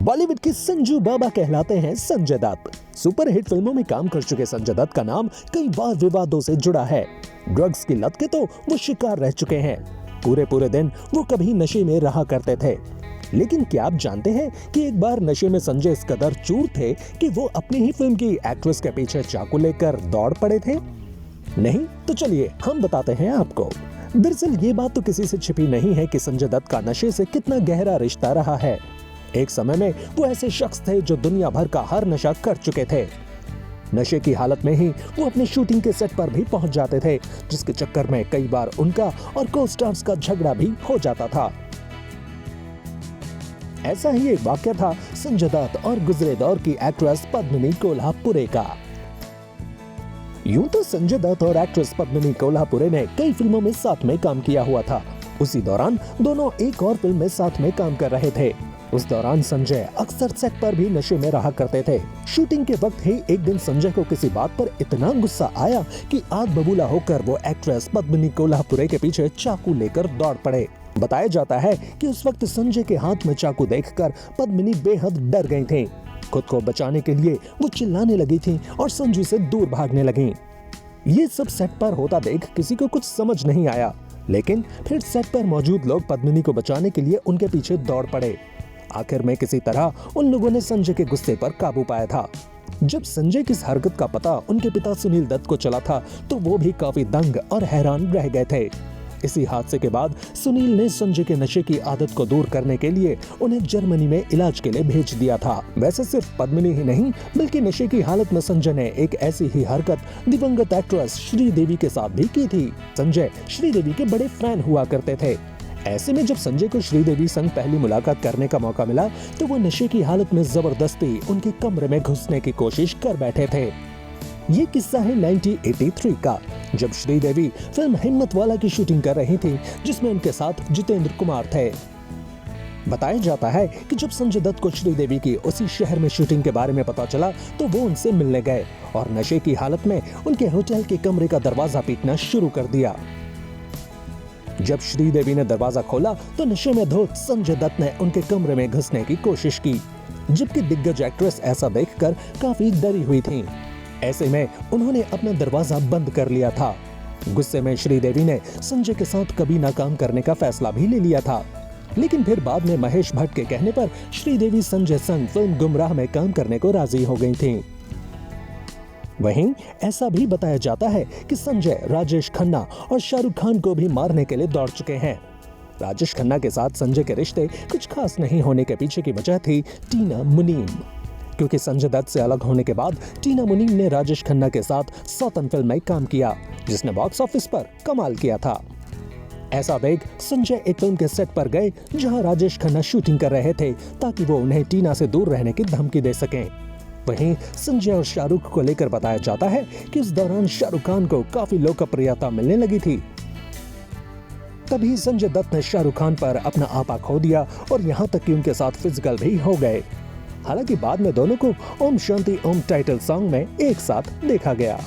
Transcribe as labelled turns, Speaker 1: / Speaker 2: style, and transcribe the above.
Speaker 1: बॉलीवुड के संजू बाबा कहलाते हैं संजय दत्त। सुपरहिट फिल्मों में काम कर चुके संजय दत्त का नाम कई बार विवादों से जुड़ा है। ड्रग्स की लत के तो वो शिकार रह चुके हैं। पूरे दिन वो कभी नशे में रहा करते थे। लेकिन क्या आप जानते हैं कि एक बार नशे में संजय इस कदर चूर थे कि वो अपनी ही फिल्म की एक्ट्रेस के पीछे चाकू लेकर दौड़ पड़े थे? नहीं तो चलिए हम बताते हैं आपको। दरअसल ये बात तो किसी से छिपी नहीं है कि संजय दत्त का नशे से कितना गहरा रिश्ता रहा है। एक समय में वो ऐसे शख्स थे जो दुनिया भर का हर नशा कर चुके थे। नशे की हालत में ही वो अपने शूटिंग के सेट पर भी पहुंच जाते थे, जिसके चक्कर में कई बार उनका और को स्टार्स का झगड़ा भी हो जाता था। ऐसा ही एक वाक्य था संजय दत्त और गुजरे दौर की एक्ट्रेस पद्मिनी कोल्हापुरे का। यूं तो संजय दत्त और एक्ट्रेस पद्मिनी कोल्हापुरे ने कई फिल्मों में साथ में काम किया हुआ था। उसी दौरान दोनों एक और फिल्म में साथ में काम कर रहे थे। उस दौरान संजय अक्सर सेट पर भी नशे में रहा करते थे। शूटिंग के वक्त ही एक दिन संजय को किसी बात पर इतना गुस्सा आया कि आग बबूला होकर वो एक्ट्रेस पद्मिनी कोल्हापुरे के पीछे चाकू लेकर दौड़ पड़े। बताया जाता है कि उस वक्त संजय के हाथ में चाकू देखकर पद्मिनी बेहद डर गई थी। खुद को बचाने के लिए वो चिल्लाने लगी थी और संजू से दूर भागने लगी। ये सब सेट पर होता देख किसी को कुछ समझ नहीं आया, लेकिन फिर सेट पर मौजूद लोग पद्मिनी को बचाने के लिए उनके पीछे दौड़ पड़े। आखिर में किसी तरह उन लोगों ने संजय के गुस्से पर काबू पाया था। जब संजय की इस हरकत का पता उनके पिता सुनील दत्त को चला था तो वो भी काफी दंग और हैरान रह गए थे। इसी हादसे के बाद सुनील ने संजय के नशे की आदत को दूर करने के लिए उन्हें जर्मनी में इलाज के लिए भेज दिया था। वैसे सिर्फ पद्मिनी ही नहीं बल्कि नशे की हालत में संजय ने एक ऐसी ही हरकत दिवंगत एक्ट्रेस श्रीदेवी के साथ भी की थी। संजय श्रीदेवी के बड़े फैन हुआ करते थे। ऐसे में जब संजय को श्रीदेवी संग पहली मुलाकात करने का मौका मिला तो वो नशे की हालत में जबरदस्ती उनके कमरे में घुसने की कोशिश कर बैठे थे। ये किस्सा है 1983 का, जब श्रीदेवी फिल्म हिम्मत वाला की शूटिंग कर रही थी, जिसमें उनके साथ जितेंद्र कुमार थे। बताया जाता है कि जब संजय दत्त को श्रीदेवी की उसी शहर में शूटिंग के बारे में पता चला तो वो उनसे मिलने गए और नशे की हालत में उनके होटल के कमरे का दरवाजा पीटना शुरू कर दिया। जब श्रीदेवी ने दरवाजा खोला तो नशे में धोत संजय दत्त ने उनके कमरे में घुसने की कोशिश की, जबकि दिग्गज एक्ट्रेस ऐसा देखकर काफी डरी हुई थी। ऐसे में उन्होंने अपना दरवाजा बंद कर लिया था। गुस्से में श्रीदेवी ने संजय के साथ कभी ना काम करने का फैसला भी ले लिया था, लेकिन फिर बाद में महेश भट्ट के कहने पर श्रीदेवी संजय संग फिल्म गुमराह में काम करने को राजी हो गई थीं। वहीं ऐसा भी बताया जाता है कि संजय राजेश खन्ना और शाहरुख खान को भी मारने के लिए दौड़ चुके हैं। राजेश खन्ना के साथ संजय के रिश्ते कुछ खास नहीं होने के पीछे की वजह थी टीना मुनीम, क्योंकि संजय दत्त से अलग होने के बाद टीना मुनीम ने राजेश खन्ना के साथ सौतन फिल्म में काम किया, जिसने बॉक्स ऑफिस पर कमाल किया था। ऐसा देख संजय एक फिल्म के सेट पर गए जहां राजेश खन्ना शूटिंग कर रहे थे ताकि वो उन्हें टीना से दूर रहने की धमकी दे सकें। वहीं संजय और शाहरुख को लेकर बताया जाता है कि इस दौरान शाहरुख खान को काफी लोकप्रियता मिलने लगी थी। तभी संजय दत्त ने शाहरुख खान पर अपना आपा खो दिया और यहाँ तक कि उनके साथ फिजिकल भी हो गए। हालांकि बाद में दोनों को ओम शांति ओम टाइटल सॉन्ग में एक साथ देखा गया।